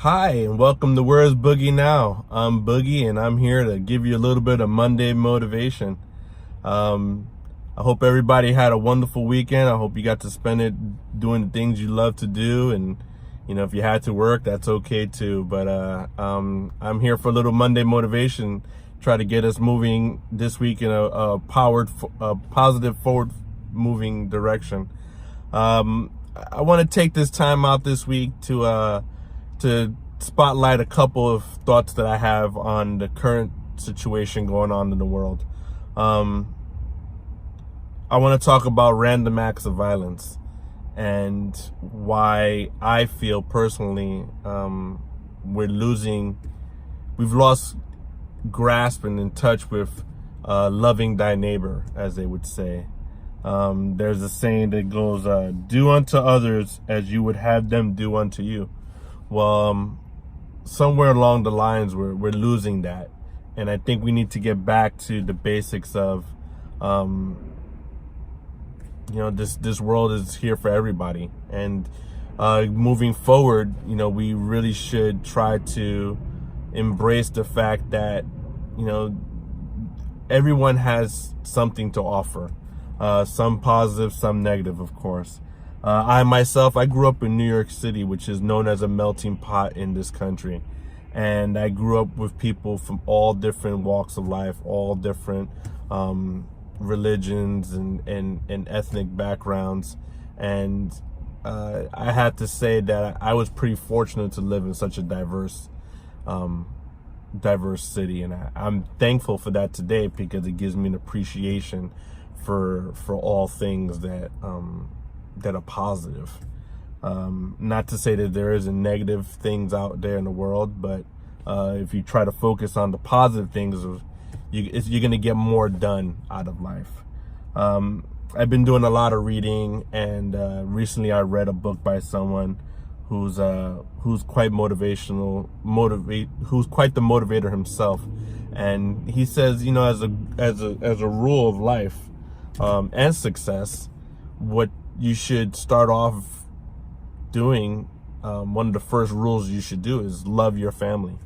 Hi, and welcome to Where's Boogie Now? I'm Boogie, and I'm here to give you a little bit of Monday motivation. Um, I hope everybody had a wonderful weekend. I hope you got to spend it doing the things you love to do, and if you had to work, that's okay too. But I'm here for a little Monday motivation. Try to get us moving this week in a positive, forward moving direction. I want to take this time out this week to spotlight a couple of thoughts that I have on the current situation going on in the world. I want to talk about random acts of violence and why I feel personally we've lost grasp and in touch with loving thy neighbor, as they would say. There's a saying that goes, do unto others as you would have them do unto you. Well, somewhere along the lines, we're losing that. And I think we need to get back to the basics of, this world is here for everybody. And moving forward, we really should try to embrace the fact that, everyone has something to offer. Some positive, some negative, of course. I grew up in New York City, which is known as a melting pot in this country. And I grew up with people from all different walks of life, all different religions and ethnic backgrounds. And I have to say that I was pretty fortunate to live in such a diverse city. And I'm thankful for that today, because it gives me an appreciation for all things that are positive. Not to say that there isn't negative things out there in the world, but if you try to focus on the positive things, you're going to get more done out of life. I've been doing a lot of reading, and recently I read a book by someone who's quite who's quite the motivator himself. And he says, as a rule of life and success, what you should start off doing, one of the first rules you should do is love your family.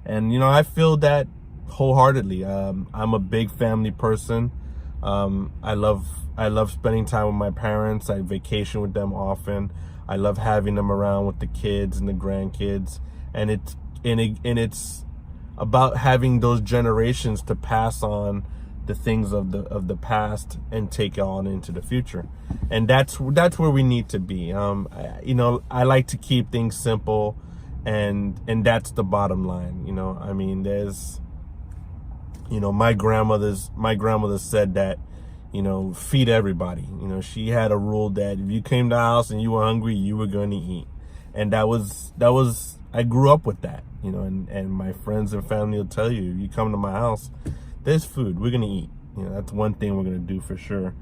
And I feel that wholeheartedly. I'm a big family person. I love spending time with my parents. I vacation with them often. I love having them around with the kids and the grandkids. And it's about having those generations to pass on the things of the past and take on into the future. And that's where we need to be. I like to keep things simple, and that's the bottom line. There's my grandmother said that feed everybody. She had a rule that if you came to the house and you were hungry, you were going to eat. And that was I grew up with that. And my friends and family will tell you, if you come to my house, there's food, we're gonna eat. That's one thing we're gonna do for sure.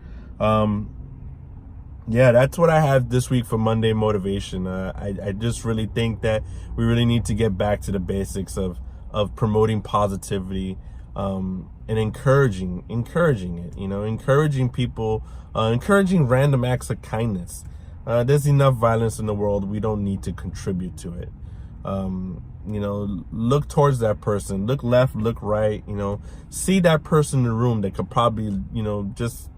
That's what I have this week for Monday motivation. I just really think that we really need to get back to the basics of promoting positivity, and encouraging it. Encouraging people, encouraging random acts of kindness. There's enough violence in the world. We don't need to contribute to it. Look towards that person, look left, look right, see that person in the room that could probably, just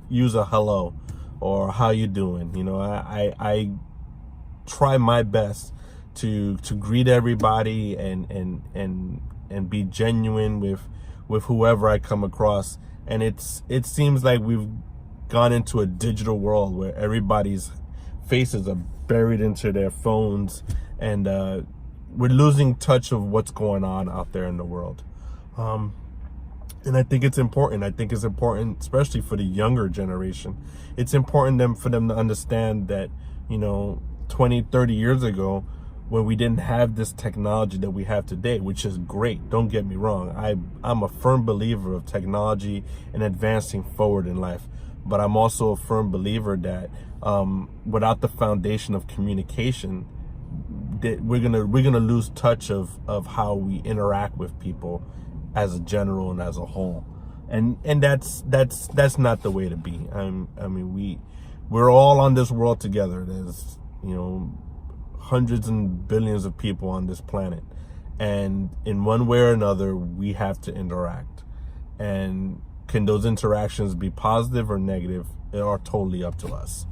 use a hello or how you doing. I try my best to greet everybody and be genuine with whoever I come across. And it seems like we've gone into a digital world where everybody's faces are buried into their phones, and we're losing touch of what's going on out there in the world. And I think it's important. I think it's important, especially for the younger generation. It's important for them to understand that, 20, 30 years ago, when we didn't have this technology that we have today, which is great, don't get me wrong. I'm a firm believer of technology and advancing forward in life. But I'm also a firm believer that without the foundation of communication, that we're gonna lose touch of how we interact with people as a general and as a whole, and that's not the way to be. We're all on this world together. There's hundreds and billions of people on this planet, and in one way or another we have to interact. And can those interactions be positive or negative? They are totally up to us,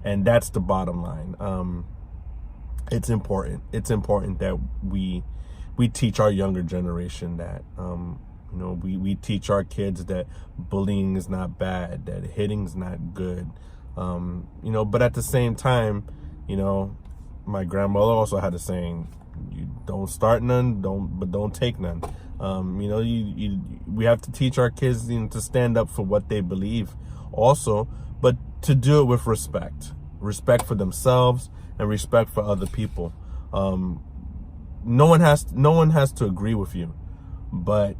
and that's the bottom line. It's important that we teach our younger generation that we teach our kids that bullying is not bad, that hitting is not good, but at the same time, my grandmother also had a saying: you don't start none, don't take none. We have to teach our kids to stand up for what they believe also, but to do it with respect for themselves and respect for other people. No one has to agree with you, but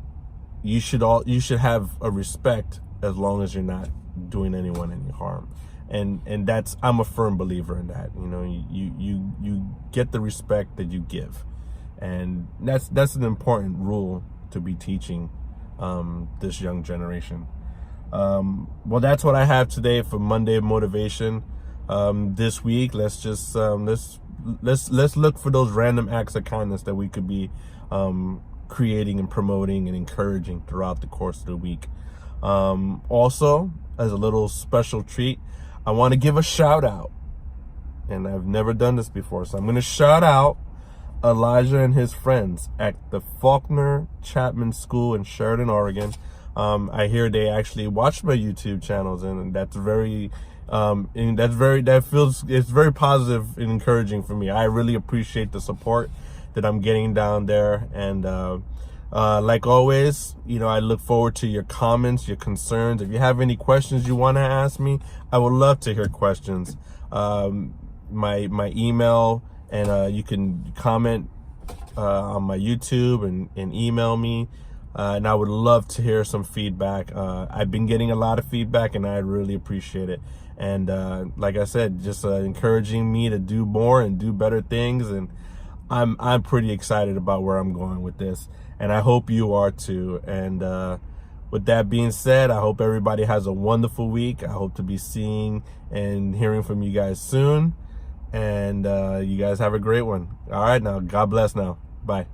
you should have a respect as long as you're not doing anyone any harm. And that's, I'm a firm believer in that. You get the respect that you give, and that's an important rule to be teaching this young generation. Well, that's what I have today for Monday Motivation. This week, let's just let's look for those random acts of kindness that we could be creating and promoting and encouraging throughout the course of the week. Also, as a little special treat, I want to give a shout out, and I've never done this before, so I'm going to shout out Elijah and his friends at the Faulkner Chapman School in Sheridan, Oregon. I hear they actually watch my YouTube channels, and it's very positive and encouraging for me. I really appreciate the support that I'm getting down there, and like always, I look forward to your comments, your concerns. If you have any questions you want to ask me, I would love to hear questions. My email, and you can comment on my YouTube and email me, and I would love to hear some feedback. I've been getting a lot of feedback, and I really appreciate it. And like I said, just encouraging me to do more and do better things, and I'm pretty excited about where I'm going with this, and I hope you are too. And with that being said, I hope everybody has a wonderful week. I hope to be seeing and hearing from you guys soon, and you guys have a great one. All right, now, God bless now. Bye.